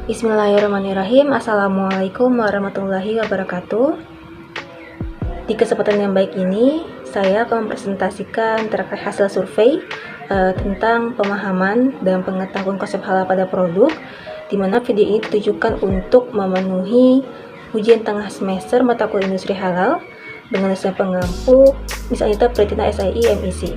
Bismillahirrahmanirrahim. Assalamualaikum warahmatullahi wabarakatuh. Di kesempatan yang baik ini, saya akan mempresentasikan terkait hasil survei tentang pemahaman dan pengetahuan konsep halal pada produk, di mana video ini ditujukan untuk memenuhi ujian tengah semester mata kuliah industri halal dengan nilai pengampu misalnya Pretina SII MIC.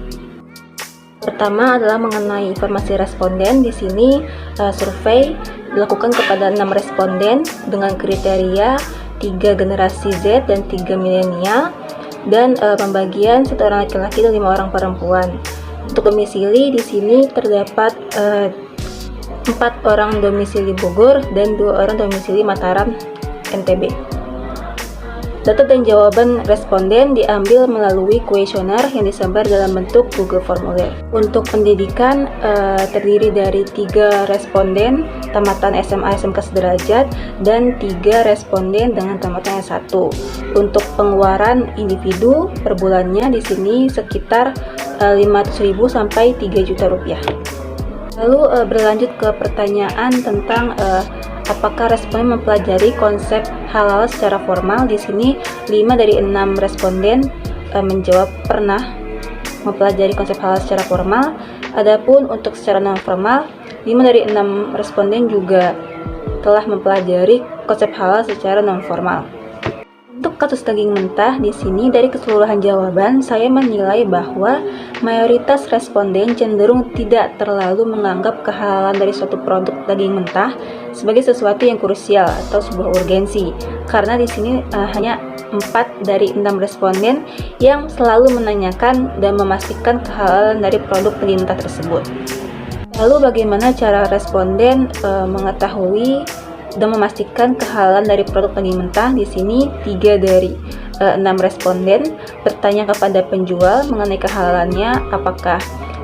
Pertama adalah mengenai informasi responden. Di sini survei dilakukan kepada 6 responden dengan kriteria 3 generasi Z dan 3 milenial, dan pembagian 1 orang laki-laki dan 5 orang perempuan. Untuk domisili di sini terdapat 4 orang domisili Bogor dan 2 orang domisili Mataram, NTB. Data dan jawaban responden diambil melalui kuesioner yang disebar dalam bentuk Google Formulir. Untuk pendidikan terdiri dari 3 responden tamatan SMA SMK sederajat dan 3 responden dengan tamatan S1. Untuk pengeluaran individu per bulannya di sini sekitar 500.000 sampai 3 juta rupiah. Lalu berlanjut ke pertanyaan tentang apakah responden mempelajari konsep halal secara formal. Di sini 5 dari 6 responden menjawab pernah mempelajari konsep halal secara formal. Adapun untuk secara non formal, 5 dari 6 responden juga telah mempelajari konsep halal secara non formal. Untuk kasus daging mentah, di sini dari keseluruhan jawaban saya menilai bahwa mayoritas responden cenderung tidak terlalu menganggap kehalalan dari suatu produk daging mentah sebagai sesuatu yang krusial atau sebuah urgensi, karena di sini hanya 4 dari 6 responden yang selalu menanyakan dan memastikan kehalalan dari produk daging mentah tersebut. Lalu bagaimana cara responden mengetahui dan memastikan kehalalan dari produk daging mentah? Di sini 3 dari 6 responden bertanya kepada penjual mengenai kehalalannya, apakah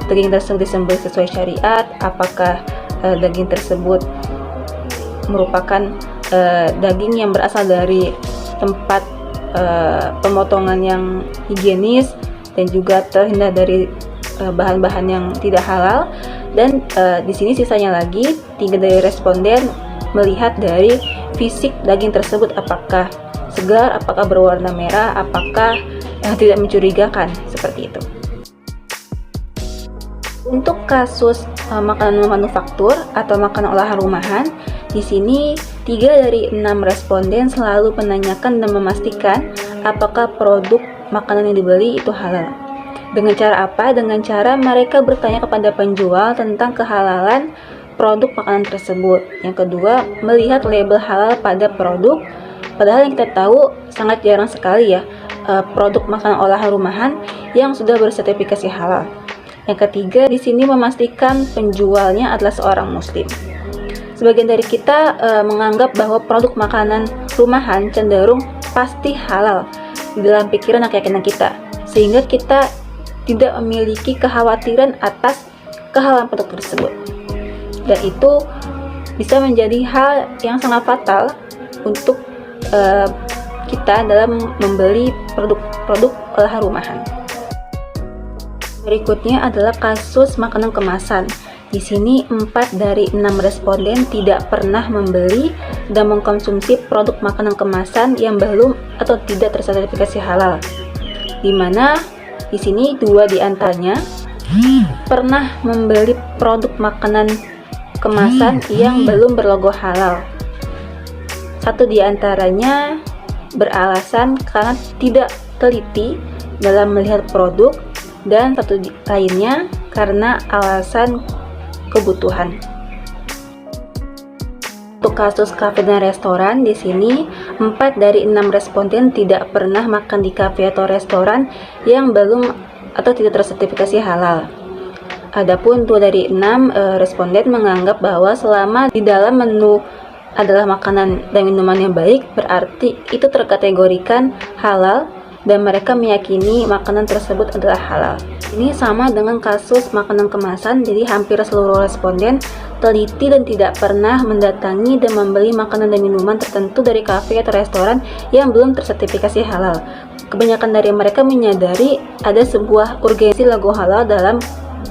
daging tersebut disembelih sesuai syariat, apakah daging tersebut merupakan daging yang berasal dari tempat pemotongan yang higienis dan juga terhindar dari bahan-bahan yang tidak halal. Dan di sini sisanya lagi 3 dari responden melihat dari fisik daging tersebut, apakah segar, apakah berwarna merah, apakah tidak mencurigakan, seperti itu. Untuk kasus makanan manufaktur atau makanan olahan rumahan, di sini 3 dari 6 responden selalu menanyakan dan memastikan apakah produk makanan yang dibeli itu halal. Dengan cara apa? Dengan cara mereka bertanya kepada penjual tentang kehalalan produk makanan tersebut. Yang kedua, melihat label halal pada produk, padahal yang kita tahu sangat jarang sekali ya produk makanan olahan rumahan yang sudah bersertifikasi halal. Yang ketiga, di sini memastikan penjualnya adalah seorang muslim. Sebagian dari kita menganggap bahwa produk makanan rumahan cenderung pasti halal di dalam pikiran dan keyakinan kita, sehingga kita tidak memiliki kekhawatiran atas kehalalan produk tersebut. Dan itu bisa menjadi hal yang sangat fatal untuk kita dalam membeli produk olahan rumahan. Berikutnya adalah kasus makanan kemasan. Di sini 4 dari 6 responden tidak pernah membeli dan mengkonsumsi produk makanan kemasan yang belum atau tidak tersertifikasi halal. Di mana di sini 2 di antaranya pernah membeli produk makanan kemasan yang belum berlogo halal. 1 di antaranya beralasan karena tidak teliti dalam melihat produk, dan 1 lainnya karena alasan kebutuhan. Untuk kasus kafe dan restoran, di sini 4 dari 6 responden tidak pernah makan di kafe atau restoran yang belum atau tidak tersertifikasi halal. Adapun 2 dari 6 responden menganggap bahwa selama di dalam menu adalah makanan dan minuman yang baik, berarti itu terkategorikan halal dan mereka meyakini makanan tersebut adalah halal. Ini sama dengan kasus makanan kemasan, jadi hampir seluruh responden teliti dan tidak pernah mendatangi dan membeli makanan dan minuman tertentu dari kafe atau restoran yang belum tersertifikasi halal. Kebanyakan dari mereka menyadari ada sebuah urgensi logo halal dalam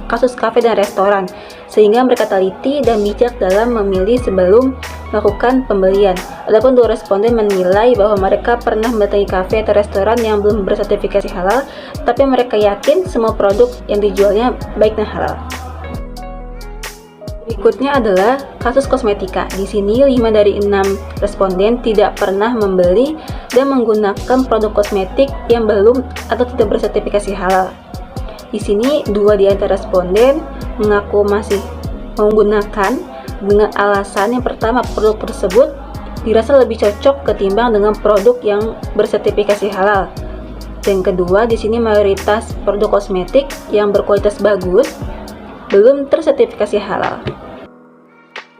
kasus kafe dan restoran, sehingga mereka teliti dan bijak dalam memilih sebelum melakukan pembelian. Adapun 2 responden menilai bahwa mereka pernah mendatangi kafe atau restoran yang belum bersertifikasi halal, tapi mereka yakin semua produk yang dijualnya baik dan halal. Berikutnya adalah kasus kosmetika. Di sini 5 dari 6 responden tidak pernah membeli dan menggunakan produk kosmetik yang belum atau tidak bersertifikasi halal. Di sini 2 di antara responden mengaku masih menggunakan dengan alasan yang pertama, produk tersebut dirasa lebih cocok ketimbang dengan produk yang bersertifikasi halal. Dan kedua, di sini mayoritas produk kosmetik yang berkualitas bagus belum tersertifikasi halal.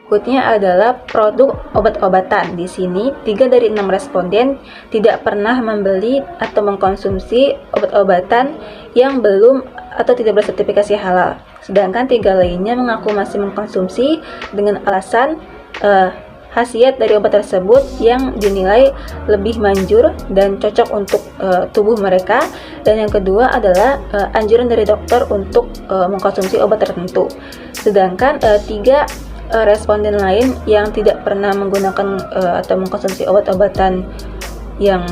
Berikutnya adalah produk obat-obatan. Di sini 3 dari 6 responden tidak pernah membeli atau mengkonsumsi obat-obatan yang belum atau tidak bersertifikasi halal. Sedangkan 3 lainnya mengaku masih mengkonsumsi dengan alasan khasiat dari obat tersebut yang dinilai lebih manjur dan cocok untuk tubuh mereka. Dan yang kedua adalah anjuran dari dokter untuk mengkonsumsi obat tertentu. Sedangkan 3 responden lain yang tidak pernah menggunakan atau mengkonsumsi obat-obatan yang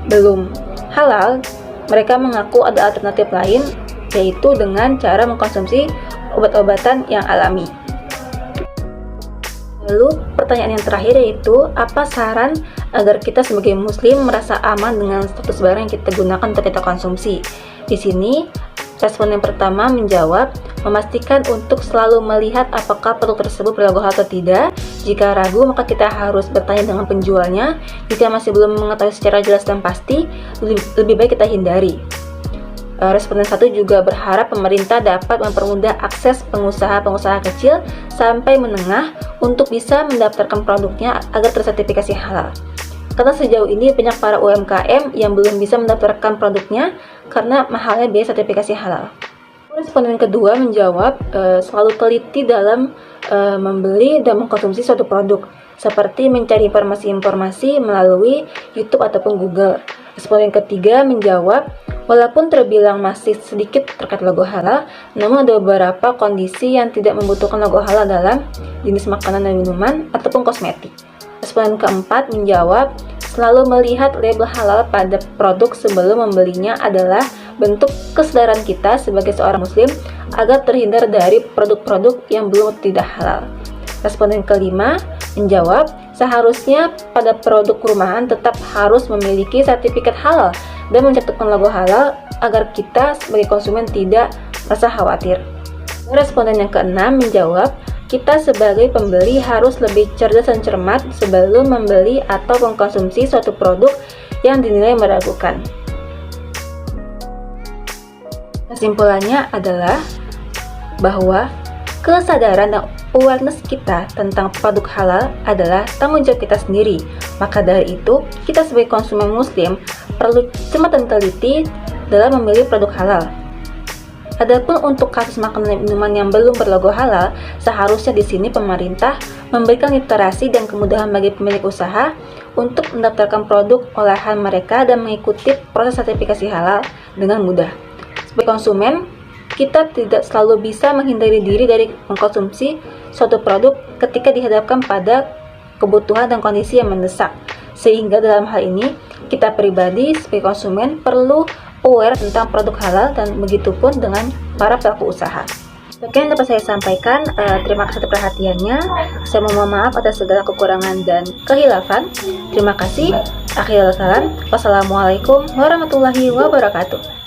belum halal, mereka mengaku ada alternatif lain, yaitu dengan cara mengkonsumsi obat-obatan yang alami. Lalu pertanyaan yang terakhir yaitu, apa saran agar kita sebagai muslim merasa aman dengan status barang yang kita gunakan untuk kita konsumsi? Di sini responden pertama menjawab, memastikan untuk selalu melihat apakah produk tersebut berlogo halal atau tidak. Jika ragu, maka kita harus bertanya dengan penjualnya. Jika masih belum mengetahui secara jelas dan pasti, lebih baik kita hindari. Responden 1 juga berharap pemerintah dapat mempermudah akses pengusaha-pengusaha kecil sampai menengah untuk bisa mendaftarkan produknya agar tersertifikasi halal. Karena sejauh ini banyak para UMKM yang belum bisa mendaftarkan produknya karena mahalnya biaya sertifikasi halal. Responden kedua menjawab, selalu teliti dalam membeli dan mengkonsumsi suatu produk, seperti mencari informasi-informasi melalui YouTube ataupun Google. Responden ketiga menjawab, walaupun terbilang masih sedikit terkait logo halal, namun ada beberapa kondisi yang tidak membutuhkan logo halal dalam jenis makanan dan minuman ataupun kosmetik. Responden keempat menjawab, selalu melihat label halal pada produk sebelum membelinya adalah bentuk kesadaran kita sebagai seorang muslim agar terhindar dari produk-produk yang belum tidak halal. Responden kelima menjawab, seharusnya pada produk rumahan tetap harus memiliki sertifikat halal dan mencantumkan logo halal agar kita sebagai konsumen tidak merasa khawatir. Responden yang keenam menjawab, kita sebagai pembeli harus lebih cerdas dan cermat sebelum membeli atau mengkonsumsi suatu produk yang dinilai meragukan. Kesimpulannya adalah bahwa kesadaran dan awareness kita tentang produk halal adalah tanggung jawab kita sendiri. Maka dari itu, kita sebagai konsumen muslim perlu cermat dan teliti dalam memilih produk halal. Adapun untuk kasus makanan dan minuman yang belum berlogo halal, seharusnya di sini pemerintah memberikan literasi dan kemudahan bagi pemilik usaha untuk mendaftarkan produk olahan mereka dan mengikuti proses sertifikasi halal dengan mudah. Sebagai konsumen, kita tidak selalu bisa menghindari diri dari mengkonsumsi suatu produk ketika dihadapkan pada kebutuhan dan kondisi yang mendesak. Sehingga dalam hal ini, kita pribadi sebagai konsumen perlu aware tentang produk halal dan begitupun dengan para pelaku usaha. Sekian dapat saya sampaikan, terima kasih atas perhatiannya. Saya mohon maaf atas segala kekurangan dan kehilafan. Terima kasih. Akhirul kalam. Wassalamualaikum warahmatullahi wabarakatuh.